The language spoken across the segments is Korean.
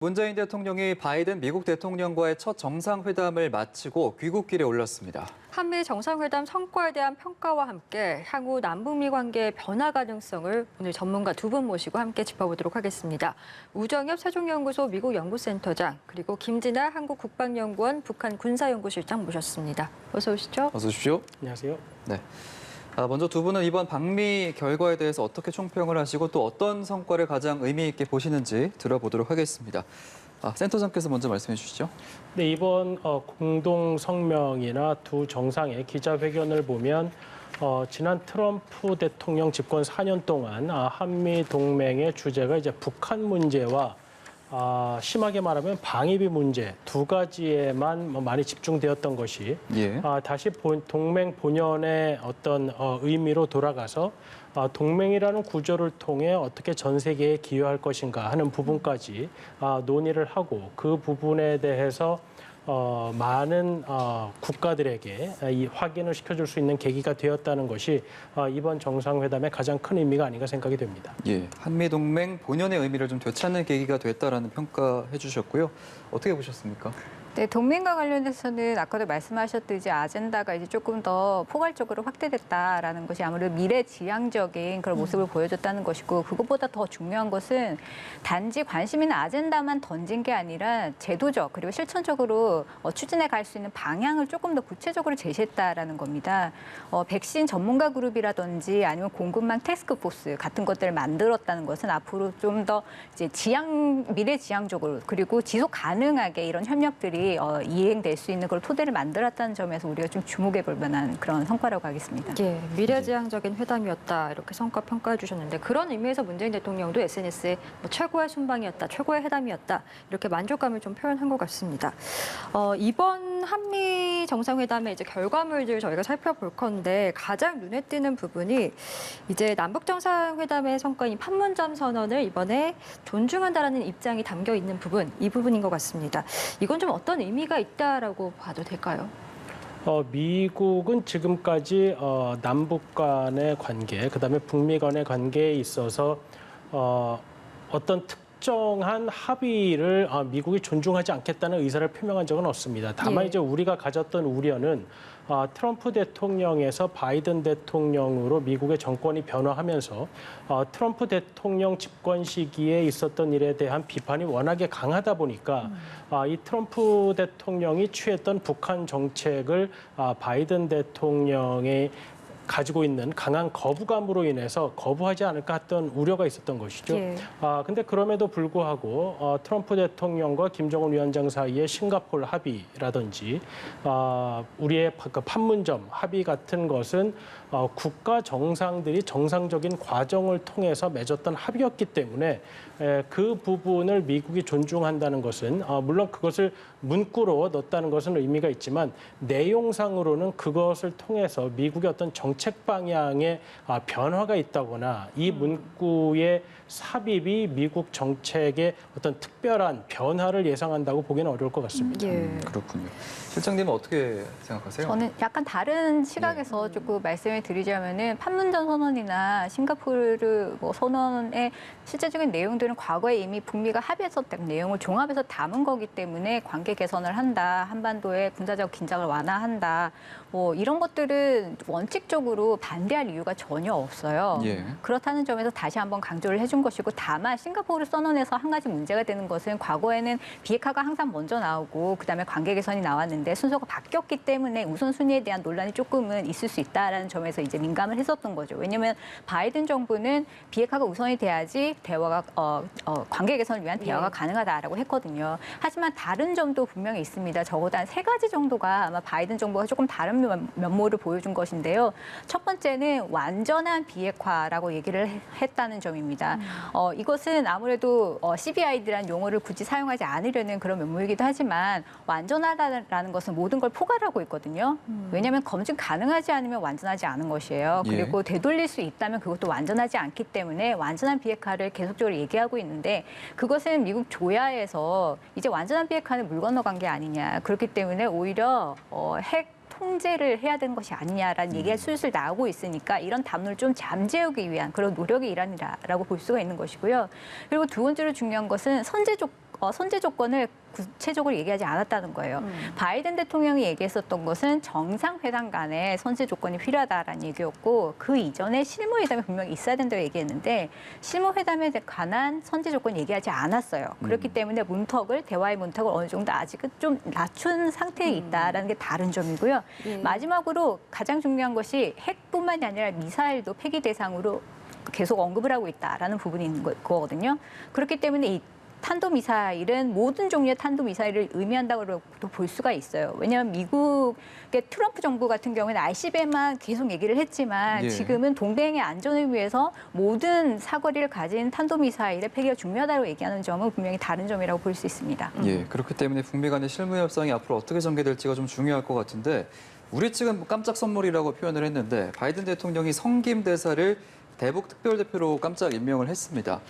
문재인 대통령이 바이든 미국 대통령과의 첫 정상회담을 마치고 귀국길에 올랐습니다. 한미 정상회담 성과에 대한 평가와 함께 향후 남북미 관계의 변화 가능성을 오늘 전문가 두 분 모시고 함께 짚어보도록 하겠습니다. 우정엽 세종연구소 미국 연구센터장, 그리고 김진아 한국국방연구원 북한 군사연구실장 모셨습니다. 어서 오시죠. 어서 오십시오. 안녕하세요. 네. 먼저 두 분은 이번 방미 결과에 대해서 어떻게 총평을 하시고 또 어떤 성과를 가장 의미 있게 보시는지 들어보도록 하겠습니다. 센터장께서 먼저 말씀해 주시죠. 네, 이번 공동 성명이나 두 정상의 기자회견을 보면 지난 트럼프 대통령 집권 4년 동안 한미 동맹의 주제가 이제 북한 문제와 심하게 말하면 방위비 문제 두 가지에만 많이 집중되었던 것이 다시 동맹 본연의 어떤 의미로 돌아가서 동맹이라는 구조를 통해 어떻게 전 세계에 기여할 것인가 하는 부분까지 논의를 하고 그 부분에 대해서 많은 국가들에게 이 확인을 시켜줄 수 있는 계기가 되었다는 것이 이번 정상회담의 가장 큰 의미가 아닌가 생각이 됩니다. 한미 동맹 본연의 의미를 좀 되찾는 계기가 됐다라는 평가해 주셨고요. 어떻게 보셨습니까? 네, 동맹과 관련해서는 아까도 말씀하셨듯이 아젠다가 이제 조금 더 포괄적으로 확대됐다라는 것이 아무래도 미래지향적인 그런 모습을 보여줬다는 것이고, 그것보다 더 중요한 것은 단지 관심 있는 아젠다만 던진 게 아니라 제도적 그리고 실천적으로 추진해 갈 수 있는 방향을 조금 더 구체적으로 제시했다라는 겁니다. 백신 전문가 그룹이라든지 아니면 공급망 태스크포스 같은 것들을 만들었다는 것은 앞으로 좀 더 이제 미래지향적으로 그리고 지속 가능하게 이런 협력들이 이행될 수 있는 그런 토대를 만들었다는 점에서 우리가 좀 주목해 볼 만한 그런 성과라고 하겠습니다. 미래지향적인 회담이었다 이렇게 성과 평가해 주셨는데, 그런 의미에서 문재인 대통령도 SNS에 최고의 순방이었다, 최고의 회담이었다 이렇게 만족감을 좀 표현한 것 같습니다. 이번 한미 정상회담의 이제 결과물들 저희가 살펴볼 건데, 가장 눈에 띄는 부분이 이제 남북 정상회담의 성과인 판문점 선언을 이번에 존중한다라는 입장이 담겨 있는 부분, 이 부분인 것 같습니다. 이건 좀 어떤 의미가 있다라고 봐도 될까요? 미국은 지금까지 남북 간의 관계, 그다음에 북미 간의 관계에 있어서 어떤 특정한 합의를 미국이 존중하지 않겠다는 의사를 표명한 적은 없습니다. 다만 이제 우리가 가졌던 우려는 트럼프 대통령에서 바이든 대통령으로 미국의 정권이 변화하면서 트럼프 대통령 집권 시기에 있었던 일에 대한 비판이 워낙에 강하다 보니까 이 트럼프 대통령이 취했던 북한 정책을 바이든 대통령의 가지고 있는 강한 거부감으로 인해서 거부하지 않을까 했던 우려가 있었던 것이죠. 근데 그럼에도 불구하고 트럼프 대통령과 김정은 위원장 사이의 싱가포르 합의라든지 우리의 그 판문점 합의 같은 것은 국가 정상들이 정상적인 과정을 통해서 맺었던 합의였기 때문에 그 부분을 미국이 존중한다는 것은 물론 그것을 문구로 넣었다는 것은 의미가 있지만 내용상으로는 그것을 통해서 미국의 어떤 정책 방향에 변화가 있다거나 이 문구의 삽입이 미국 정책의 어떤 특별한 변화를 예상한다고 보기는 어려울 것 같습니다. 그렇군요. 실장님은 어떻게 생각하세요? 저는 약간 다른 시각에서 조금 말씀을 드리자면은 판문점 선언이나 싱가포르 선언의 실제적인 내용들은 과거에 이미 북미가 합의했었던 내용을 종합해서 담은 거기 때문에 관계 개선을 한다, 한반도의 군사적 긴장을 완화한다, 이런 것들은 원칙적으로 반대할 이유가 전혀 없어요. 그렇다는 점에서 다시 한번 강조를 해준 것이고, 다만 싱가포르 선언에서 한 가지 문제가 되는 것은 과거에는 비핵화가 항상 먼저 나오고 그다음에 관계 개선이 나왔는데 순서가 바뀌었기 때문에 우선순위에 대한 논란이 조금은 있을 수 있다라는 점에서 이제 민감을 했었던 거죠. 왜냐하면 바이든 정부는 비핵화가 우선이 돼야지 대화가 관계 개선을 위한 대화가 가능하다라고 했거든요. 하지만 다른 점도 분명히 있습니다. 적어도 한 3가지 정도가 아마 바이든 정부가 조금 다른 면모를 보여준 것인데요. 첫 번째는 완전한 비핵화라고 얘기를 했다는 점입니다. 이것은 아무래도 CBID라는 용어를 굳이 사용하지 않으려는 그런 면모이기도 하지만, 완전하다라는 것은 모든 걸 포괄하고 있거든요. 왜냐하면 검증 가능하지 않으면 완전하지 않은 것이에요. 그리고 되돌릴 수 있다면 그것도 완전하지 않기 때문에 완전한 비핵화를 계속적으로 얘기하고 있는데, 그것은 미국 조야에서 이제 완전한 비핵화는 물 건너간 게 아니냐. 그렇기 때문에 오히려 핵 통제를 해야 되는 것이 아니냐라는 얘기가 슬슬 나오고 있으니까 이런 담론을 좀 잠재우기 위한 그런 노력의 일환이라고 볼 수가 있는 것이고요. 그리고 두 번째로 중요한 것은 선제적 선제 조건을 구체적으로 얘기하지 않았다는 거예요. 바이든 대통령이 얘기했었던 것은 정상회담 간에 선제 조건이 필요하다라는 얘기였고 그 이전에 실무회담이 분명히 있어야 된다고 얘기했는데 실무회담에 관한 선제 조건 얘기하지 않았어요. 그렇기 때문에 대화의 문턱을 어느 정도 아직은 좀 낮춘 상태에 있다라는 게 다른 점이고요. 예. 마지막으로 가장 중요한 것이 핵뿐만이 아니라 미사일도 폐기 대상으로 계속 언급을 하고 있다라는 부분이 있는 거거든요. 그렇기 때문에 이 탄도미사일은 모든 종류의 탄도미사일을 의미한다고 볼 수가 있어요. 왜냐하면 미국의 트럼프 정부 같은 경우에는 ICBM만 계속 얘기를 했지만 예. 지금은 동맹의 안전을 위해서 모든 사거리를 가진 탄도미사일의 폐기가 중요하다고 얘기하는 점은 분명히 다른 점이라고 볼 수 있습니다. 예, 그렇기 때문에 북미 간의 실무 협상이 앞으로 어떻게 전개될지가 좀 중요할 것 같은데 우리 측은 깜짝 선물이라고 표현을 했는데 바이든 대통령이 성김 대사를 대북 특별대표로 깜짝 임명을 했습니다.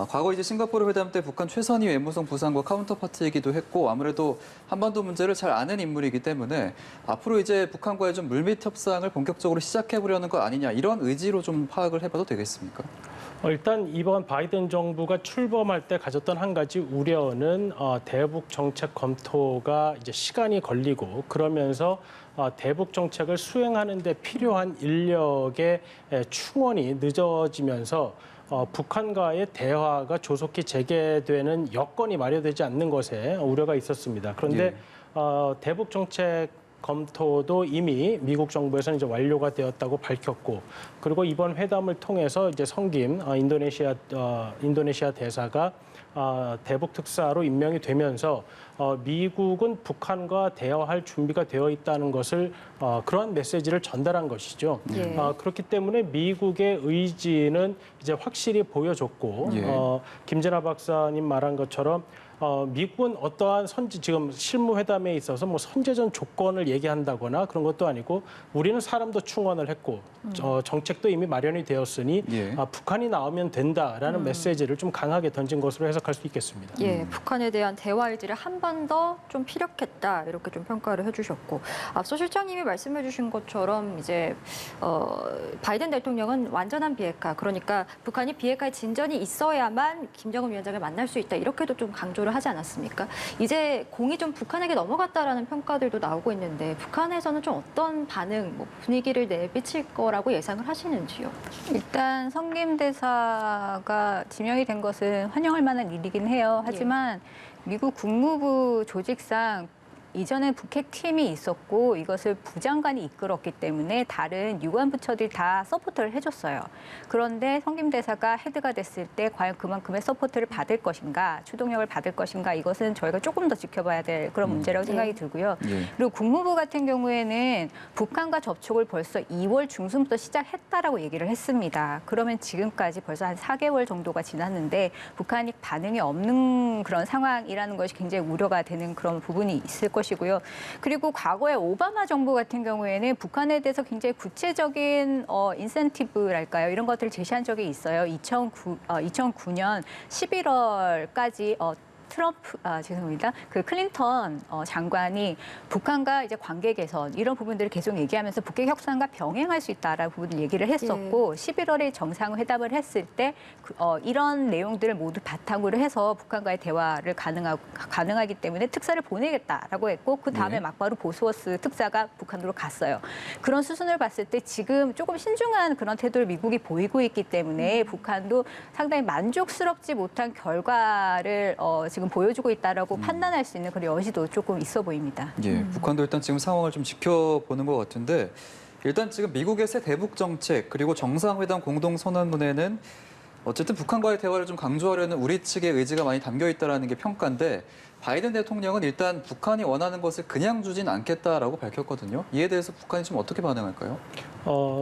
과거 이제 싱가포르 회담 때 북한 최선희 외무성 부상과 카운터파트이기도 했고 아무래도 한반도 문제를 잘 아는 인물이기 때문에 앞으로 이제 북한과의 좀 물밑 협상을 본격적으로 시작해 보려는 거 아니냐 이런 의지로 좀 파악을 해봐도 되겠습니까? 일단 이번 바이든 정부가 출범할 때 가졌던 한 가지 우려는 대북 정책 검토가 이제 시간이 걸리고 그러면서 대북 정책을 수행하는 데 필요한 인력의 충원이 늦어지면서 북한과의 대화가 조속히 재개되는 여건이 마련되지 않는 것에 우려가 있었습니다. 그런데 대북 정책 검토도 이미 미국 정부에서는 이제 완료가 되었다고 밝혔고, 그리고 이번 회담을 통해서 이제 성김 인도네시아 대사가 대북 특사로 임명이 되면서 미국은 북한과 대화할 준비가 되어 있다는 것을 그러한 메시지를 전달한 것이죠. 예. 그렇기 때문에 미국의 의지는 이제 확실히 보여줬고 예. 김진아 박사님 말한 것처럼 미국은 어떠한 지금 실무회담에 있어서 뭐 선제전 조건을 얘기한다거나 그런 것도 아니고 우리는 사람도 충원을 했고 정책도 이미 마련이 되었으니 예. 북한이 나오면 된다라는 메시지를 좀 강하게 던진 것으로 해석할 수 있겠습니다. 예, 북한에 대한 대화 의지를 한 번 더 좀 피력했다 이렇게 좀 평가를 해주셨고 앞서 실장님이 말씀해주신 것처럼 이제 바이든 대통령은 완전한 비핵화 그러니까 북한이 비핵화의 진전이 있어야만 김정은 위원장을 만날 수 있다 이렇게도 좀 강조를 하지 않았습니까? 이제 공이 좀 북한에게 넘어갔다라는 평가들도 나오고 있는데 북한에서는 좀 어떤 반응, 분위기를 내비칠 거라고 예상을 하시는지요? 일단 성김 대사가 지명이 된 것은 환영할 만한 일이긴 해요. 하지만 미국 국무부 조직상 이전에 북핵팀이 있었고 이것을 부장관이 이끌었기 때문에 다른 유관 부처들이 다 서포트를 해줬어요. 그런데 성김 대사가 헤드가 됐을 때 과연 그만큼의 서포트를 받을 것인가, 추동력을 받을 것인가 이것은 저희가 조금 더 지켜봐야 될 그런 문제라고 생각이 들고요. 예. 그리고 국무부 같은 경우에는 북한과 접촉을 벌써 2월 중순부터 시작했다라고 얘기를 했습니다. 그러면 지금까지 벌써 한 4개월 정도가 지났는데 북한이 반응이 없는 그런 상황이라는 것이 굉장히 우려가 되는 그런 부분이 있을 것이고요. 그리고 과거에 오바마 정부 같은 경우에는 북한에 대해서 굉장히 구체적인 인센티브랄까요? 이런 것들을 제시한 적이 있어요. 2009년 11월까지 죄송합니다. 그 클린턴 장관이 북한과 이제 관계 개선 이런 부분들을 계속 얘기하면서 북핵 협상과 병행할 수 있다라는 부분을 얘기를 했었고 11월에 정상회담을 했을 때 이런 내용들을 모두 바탕으로 해서 북한과의 대화를 가능하기 때문에 특사를 보내겠다라고 했고 그 다음에 막바로 보스워스 특사가 북한으로 갔어요. 그런 수순을 봤을 때 지금 조금 신중한 그런 태도를 미국이 보이고 있기 때문에 북한도 상당히 만족스럽지 못한 결과를 지금 보여주고 있다라고 판단할 수 있는 그런 여지도 조금 있어 보입니다. 예, 북한도 일단 지금 상황을 좀 지켜보는 것 같은데 일단 지금 미국의 새 대북 정책 그리고 정상회담 공동선언문에는 어쨌든 북한과의 대화를 좀 강조하려는 우리 측의 의지가 많이 담겨 있다는 게 평가인데 바이든 대통령은 일단 북한이 원하는 것을 그냥 주진 않겠다라고 밝혔거든요. 이에 대해서 북한이 좀 어떻게 반응할까요?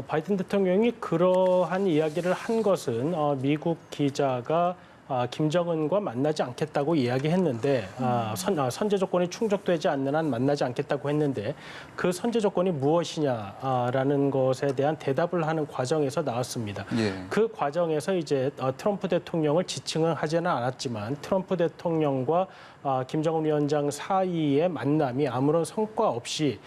바이든 대통령이 그러한 이야기를 한 것은 미국 기자가 김정은과 만나지 않겠다고 이야기했는데 선제 조건이 충족되지 않는 한 만나지 않겠다고 했는데 그 선제 조건이 무엇이냐라는 것에 대한 대답을 하는 과정에서 나왔습니다. 예. 그 과정에서 이제 트럼프 대통령을 지칭은 하지는 않았지만 트럼프 대통령과 김정은 위원장 사이의 만남이 아무런 성과 없이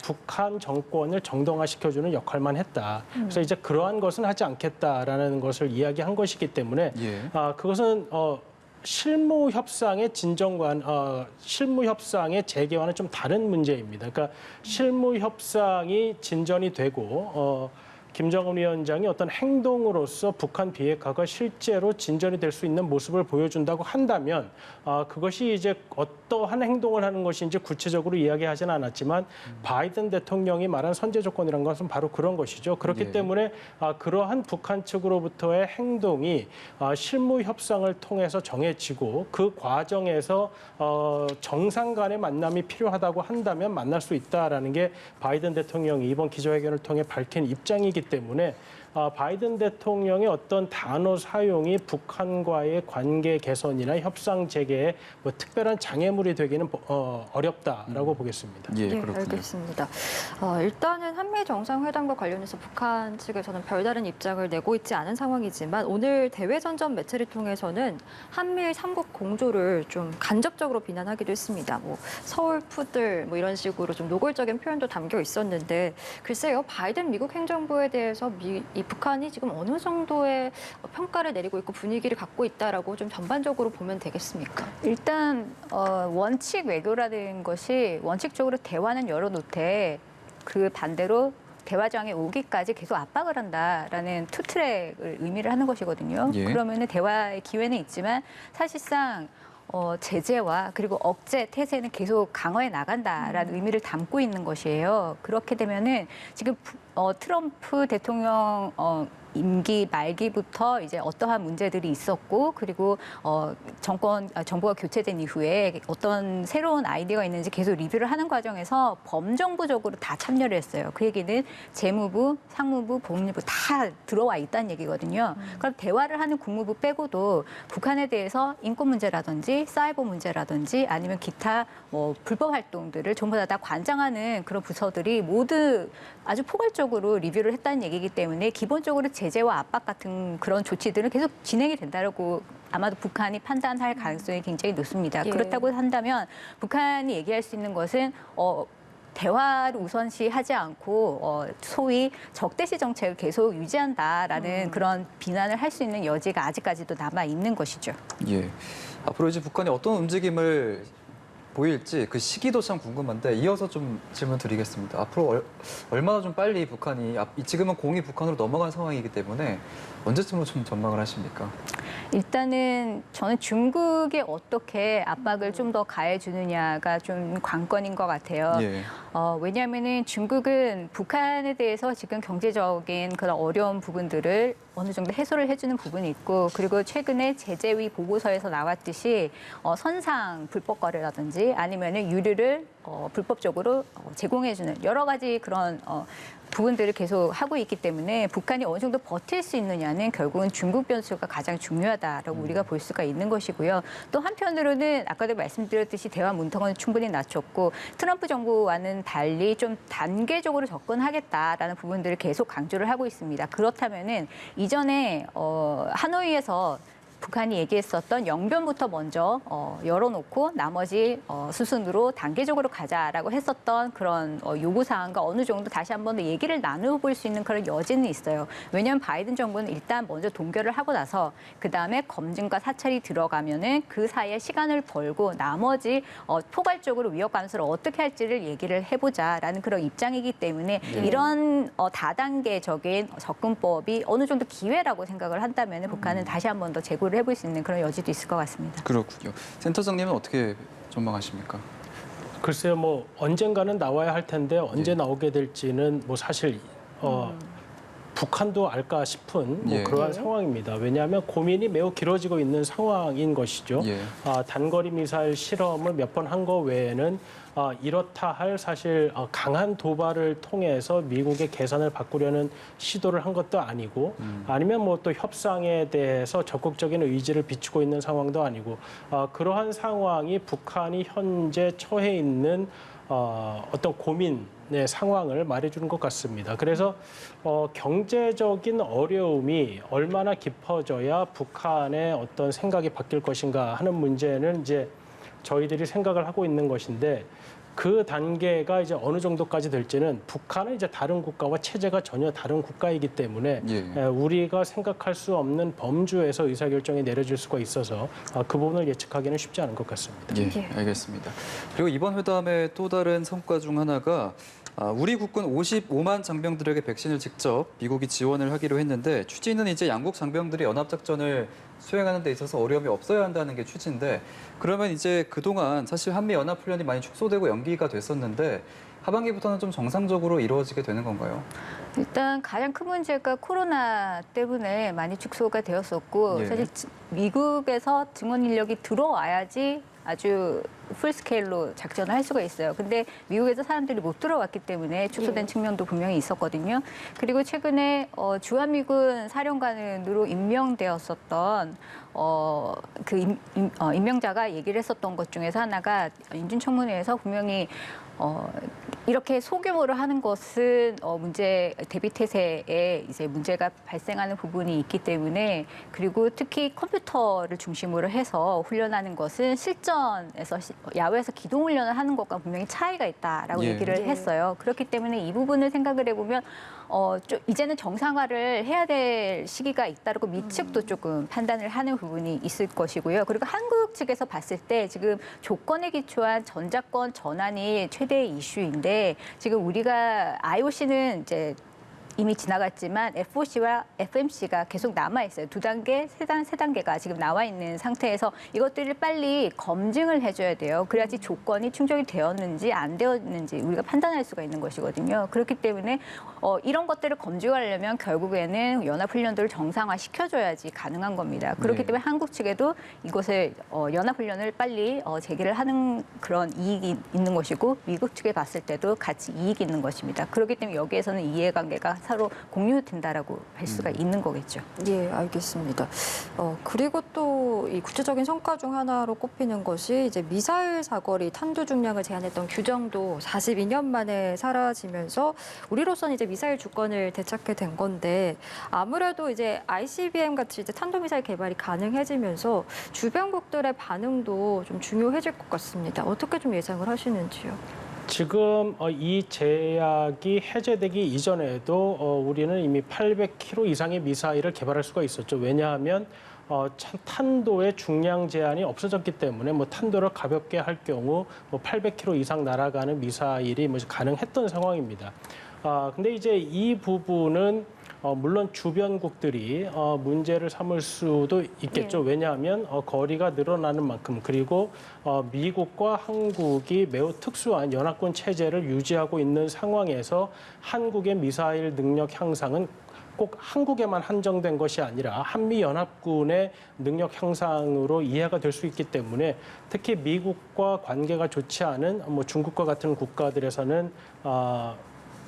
북한 정권을 정당화시켜주는 역할만 했다. 그래서 이제 그러한 것은 하지 않겠다라는 것을 이야기한 것이기 때문에 예. 그것은 실무 협상의 실무 협상의 재개와는 좀 다른 문제입니다. 그러니까 실무 협상이 진전이 되고 김정은 위원장이 어떤 행동으로서 북한 비핵화가 실제로 진전이 될 수 있는 모습을 보여준다고 한다면 그것이 이제 어떠한 행동을 하는 것인지 구체적으로 이야기하지는 않았지만 바이든 대통령이 말한 선제 조건이라는 것은 바로 그런 것이죠. 그렇기 예. 때문에 그러한 북한 측으로부터의 행동이 실무 협상을 통해서 정해지고 그 과정에서 정상 간의 만남이 필요하다고 한다면 만날 수 있다라는 게 바이든 대통령이 이번 기자회견을 통해 밝힌 입장이기 때문에 바이든 대통령의 어떤 단어 사용이 북한과의 관계 개선이나 협상 재개에 뭐 특별한 장애물이 되기는 어렵다라고 보겠습니다. 예, 예, 그렇군요. 알겠습니다. 일단은 한미 정상회담과 관련해서 북한 측에서는 별다른 입장을 내고 있지 않은 상황이지만 오늘 대외전전 매체를 통해서는 한미일 삼국 공조를 좀 간접적으로 비난하기도 했습니다. 뭐 서울 푸들 뭐 이런 식으로 좀 노골적인 표현도 담겨 있었는데 글쎄요, 바이든 미국 행정부에 대해서 이 북한이 지금 어느 정도의 평가를 내리고 있고 분위기를 갖고 있다라고 좀 전반적으로 보면 되겠습니까? 일단 원칙 외교라는 것이 원칙적으로 대화는 열어놓되 그 반대로 대화장에 오기까지 계속 압박을 한다라는 투트랙을 의미를 하는 것이거든요. 예. 그러면은 대화의 기회는 있지만 사실상 제재와 그리고 억제 태세는 계속 강화해 나간다라는 의미를 담고 있는 것이에요. 그렇게 되면은 지금 트럼프 대통령 임기 말기부터 이제 어떠한 문제들이 있었고 그리고 정부가 교체된 이후에 어떤 새로운 아이디어가 있는지 계속 리뷰를 하는 과정에서 범정부적으로 다 참여를 했어요. 그 얘기는 재무부, 상무부, 법무부 다 들어와 있다는 얘기거든요. 그럼 대화를 하는 국무부 빼고도 북한에 대해서 인권 문제라든지 사이버 문제라든지 아니면 기타 뭐 불법 활동들을 전부 다 관장하는 그런 부서들이 모두 아주 포괄적으로 리뷰를 했다는 얘기이기 때문에 기본적으로 제재와 압박 같은 그런 조치들은 계속 진행이 된다고 아마도 북한이 판단할 가능성이 굉장히 높습니다. 예. 그렇다고 한다면 북한이 얘기할 수 있는 것은 대화를 우선시하지 않고 소위 적대시 정책을 계속 유지한다라는 그런 비난을 할 수 있는 여지가 아직까지도 남아 있는 것이죠. 예. 앞으로 이제 북한이 어떤 움직임을 보일지 그 시기도 참 궁금한데 이어서 좀 질문 드리겠습니다. 앞으로 얼마나 좀 빨리 북한이 지금은 공이 북한으로 넘어간 상황이기 때문에 언제쯤으로 좀 전망을 하십니까? 일단은 저는 중국에 어떻게 압박을 좀 더 가해주느냐가 좀 관건인 것 같아요. 예. 왜냐하면은 중국은 북한에 대해서 지금 경제적인 그런 어려운 부분들을 어느 정도 해소를 해주는 부분이 있고 그리고 최근에 제재위 보고서에서 나왔듯이 선상 불법 거래라든지 아니면은 유류를 불법적으로 제공해주는 여러 가지 그런 부분들을 계속 하고 있기 때문에 북한이 어느 정도 버틸 수 있느냐는 결국은 중국 변수가 가장 중요하다라고 우리가 볼 수가 있는 것이고요. 또 한편으로는 아까도 말씀드렸듯이 대화 문턱은 충분히 낮췄고 트럼프 정부와는 달리 좀 단계적으로 접근하겠다라는 부분들을 계속 강조를 하고 있습니다. 그렇다면은 이전에 하노이에서 북한이 얘기했었던 영변부터 먼저 열어놓고 나머지 수순으로 단계적으로 가자라고 했었던 그런 요구사항과 어느 정도 다시 한 번 더 얘기를 나눠볼 수 있는 그런 여지는 있어요. 왜냐하면 바이든 정부는 일단 먼저 동결을 하고 나서 그다음에 검증과 사찰이 들어가면은 그 사이에 시간을 벌고 나머지 포괄적으로 위협 감수를 어떻게 할지를 얘기를 해보자라는 그런 입장이기 때문에 이런 다단계적인 접근법이 어느 정도 기회라고 생각을 한다면 북한은 다시 한 번 더 재고를 해볼 수 있는 그런 여지도 있을 것 같습니다. 그렇군요. 센터장님은 어떻게 전망하십니까? 글쎄요, 뭐 언젠가는 나와야 할 텐데 언제 나오게 될지는 뭐 사실 북한도 알까 싶은 뭐 예. 그러한 상황입니다. 왜냐하면 고민이 매우 길어지고 있는 상황인 것이죠. 예. 단거리 미사일 실험을 몇 번 한 거 외에는 이렇다 할 사실 강한 도발을 통해서 미국의 계산을 바꾸려는 시도를 한 것도 아니고 아니면 뭐 또 협상에 대해서 적극적인 의지를 비추고 있는 상황도 아니고 그러한 상황이 북한이 현재 처해 있는 어떤 고민의 상황을 말해주는 것 같습니다. 그래서 경제적인 어려움이 얼마나 깊어져야 북한의 어떤 생각이 바뀔 것인가 하는 문제는 이제 저희들이 생각을 하고 있는 것인데 그 단계가 이제 어느 정도까지 될지는 북한은 이제 다른 국가와 체제가 전혀 다른 국가이기 때문에 예. 우리가 생각할 수 없는 범주에서 의사결정이 내려질 수가 있어서 그 부분을 예측하기는 쉽지 않은 것 같습니다. 예, 알겠습니다. 그리고 이번 회담의 또 다른 성과 중 하나가 우리 국군 55만 장병들에게 백신을 직접 미국이 지원을 하기로 했는데 취지는 이제 양국 장병들이 연합작전을 수행하는 데 있어서 어려움이 없어야 한다는 게 취지인데 그러면 이제 그동안 사실 한미 연합훈련이 많이 축소되고 연기가 됐었는데 하반기부터는 좀 정상적으로 이루어지게 되는 건가요? 일단 가장 큰 문제가 코로나 때문에 많이 축소가 되었었고 예. 사실 미국에서 증원 인력이 들어와야지 아주 풀스케일로 작전을 할 수가 있어요. 근데 미국에서 사람들이 못 들어왔기 때문에 축소된 측면도 분명히 있었거든요. 그리고 최근에 주한미군 사령관으로 임명되었었던 임명자가 얘기를 했었던 것 중에서 하나가 인준청문회에서 분명히 이렇게 소규모로 하는 것은 대비 태세에 이제 문제가 발생하는 부분이 있기 때문에 그리고 특히 컴퓨터를 중심으로 해서 훈련하는 것은 실전에서 야외에서 기동 훈련을 하는 것과 분명히 차이가 있다라고 예. 얘기를 했어요. 그렇기 때문에 이 부분을 생각을 해보면 이제는 정상화를 해야 될 시기가 있다고 미측도 조금 판단을 하는 부분이 있을 것이고요. 그리고 한국 측에서 봤을 때 지금 조건에 기초한 전자권 전환이 최대의 이슈인데 지금 우리가 IOC는 이제 이미 지나갔지만 FOC와 FMC가 계속 남아 있어요. 2단계, 3단계가 지금 나와 있는 상태에서 이것들을 빨리 검증을 해줘야 돼요. 그래야지 조건이 충족이 되었는지 안 되었는지 우리가 판단할 수가 있는 것이거든요. 그렇기 때문에 이런 것들을 검증하려면 결국에는 연합훈련들을 정상화 시켜줘야지 가능한 겁니다. 그렇기 네. 때문에 한국 측에도 이것을 연합훈련을 빨리 재개를 하는 그런 이익이 있는 것이고 미국 측에 봤을 때도 같이 이익이 있는 것입니다. 그렇기 때문에 여기에서는 이해관계가 서로 공유된다라고 할 수가 있는 거겠죠. 예, 알겠습니다. 그리고 또 이 구체적인 성과 중 하나로 꼽히는 것이 이제 미사일 사거리 탄두 중량을 제한했던 규정도 42년 만에 사라지면서 우리로서는 이제 미사일 주권을 되찾게 된 건데 아무래도 이제 ICBM 같이 이제 탄도미사일 개발이 가능해지면서 주변국들의 반응도 좀 중요해질 것 같습니다. 어떻게 좀 예상을 하시는지요? 지금 이 제약이 해제되기 이전에도 우리는 이미 800km 이상의 미사일을 개발할 수가 있었죠. 왜냐하면 탄도의 중량 제한이 없어졌기 때문에 탄도를 가볍게 할 경우 800km 이상 날아가는 미사일이 가능했던 상황입니다. 근데 이제 이 부분은 물론 주변국들이 문제를 삼을 수도 있겠죠. 네. 왜냐하면 거리가 늘어나는 만큼 그리고 미국과 한국이 매우 특수한 연합군 체제를 유지하고 있는 상황에서 한국의 미사일 능력 향상은 꼭 한국에만 한정된 것이 아니라 한미연합군의 능력 향상으로 이해가 될 수 있기 때문에 특히 미국과 관계가 좋지 않은 중국과 같은 국가들에서는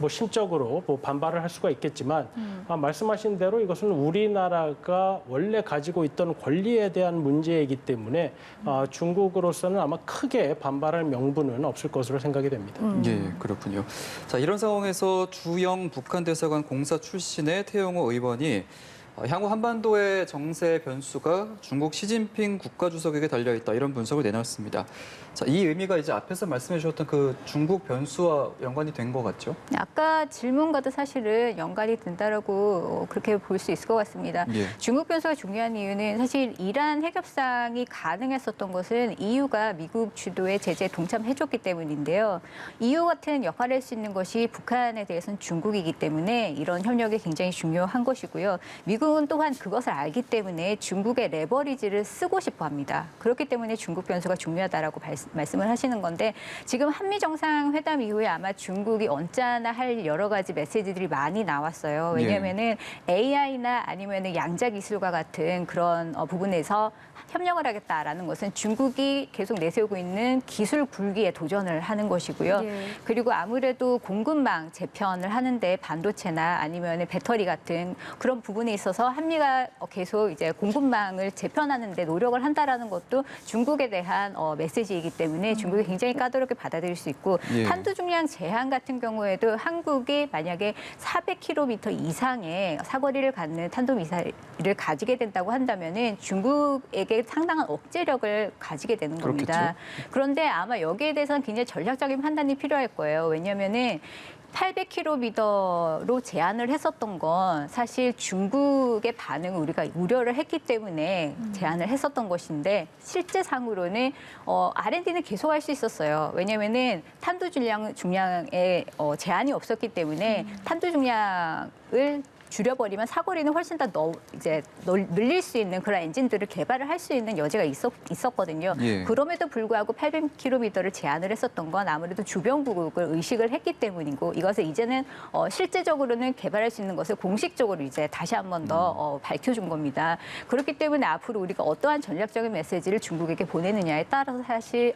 심적으로 반발을 할 수가 있겠지만 말씀하신 대로 이것은 우리나라가 원래 가지고 있던 권리에 대한 문제이기 때문에 중국으로서는 아마 크게 반발할 명분은 없을 것으로 생각이 됩니다. 예, 그렇군요. 자, 이런 상황에서 주영 북한 대사관 공사 출신의 태영호 의원이 향후 한반도의 정세 변수가 중국 시진핑 국가주석에게 달려있다 이런 분석을 내놨습니다. 자, 이 의미가 이제 앞에서 말씀해 주셨던 그 중국 변수와 연관이 된 것 같죠? 아까 질문과도 사실은 연관이 된다라고 그렇게 볼 수 있을 것 같습니다. 예. 중국 변수가 중요한 이유는 사실 이란 핵협상이 가능했었던 것은 EU가 미국 주도의 제재에 동참해줬기 때문인데요. EU 같은 역할을 할 수 있는 것이 북한에 대해서는 중국이기 때문에 이런 협력이 굉장히 중요한 것이고요. 미국은 또한 그것을 알기 때문에 중국의 레버리지를 쓰고 싶어 합니다. 그렇기 때문에 중국 변수가 중요하다라고 말씀을 하시는 건데 지금 한미 정상회담 이후에 아마 중국이 언짢아 할 여러 가지 메시지들이 많이 나왔어요. 왜냐하면은 AI나 아니면은 양자 기술과 같은 그런 부분에서 협력을 하겠다라는 것은 중국이 계속 내세우고 있는 기술 굴기에 도전을 하는 것이고요. 예. 그리고 아무래도 공급망 재편을 하는데 반도체나 아니면 배터리 같은 그런 부분에 있어서 한미가 계속 이제 공급망을 재편하는 데 노력을 한다라는 것도 중국에 대한 메시지이기 때문에 중국이 굉장히 까다롭게 받아들일 수 있고 예. 탄두 중량 제한 같은 경우에도 한국이 만약에 400km 이상의 사거리를 갖는 탄도미사일을 를 가지게 된다고 한다면은 중국에게 상당한 억제력을 가지게 되는 겁니다. 그런데 아마 여기에 대해서는 굉장히 전략적인 판단이 필요할 거예요. 왜냐하면은 800km로 제한을 했었던 건 사실 중국의 반응을 우리가 우려를 했기 때문에 제한을 했었던 것인데 실제상으로는 R&D는 계속할 수 있었어요. 왜냐하면은 탄두 중량에 제한이 없었기 때문에 탄두 중량을 줄여버리면 사거리는 훨씬 더 늘릴 수 있는 그런 엔진들을 개발을 할 수 있는 여지가 있었거든요. 예. 그럼에도 불구하고 800km를 제한을 했었던 건 아무래도 주변국을 의식을 했기 때문이고 이것을 이제는 실제적으로는 개발할 수 있는 것을 공식적으로 이제 다시 한 번 더 밝혀준 겁니다. 그렇기 때문에 앞으로 우리가 어떠한 전략적인 메시지를 중국에게 보내느냐에 따라서 사실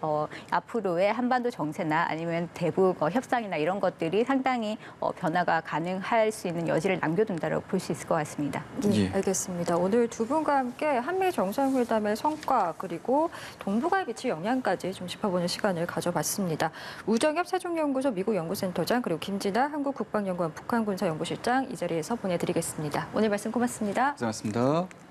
앞으로의 한반도 정세나 아니면 대북 협상이나 이런 것들이 상당히 변화가 가능할 수 있는 여지를 남겨둔다고 볼 수 있을 것 같습니다. 네, 예. 알겠습니다. 오늘 두 분과 함께 한미 정상회담의 성과 그리고 동북아에 미칠 영향까지 좀 짚어보는 시간을 가져봤습니다. 우정엽 세종연구소 미국 연구센터장 그리고 김진아 한국국방연구원 북한군사연구실장 이 자리에서 보내드리겠습니다. 오늘 말씀 고맙습니다. 고생하셨습니다.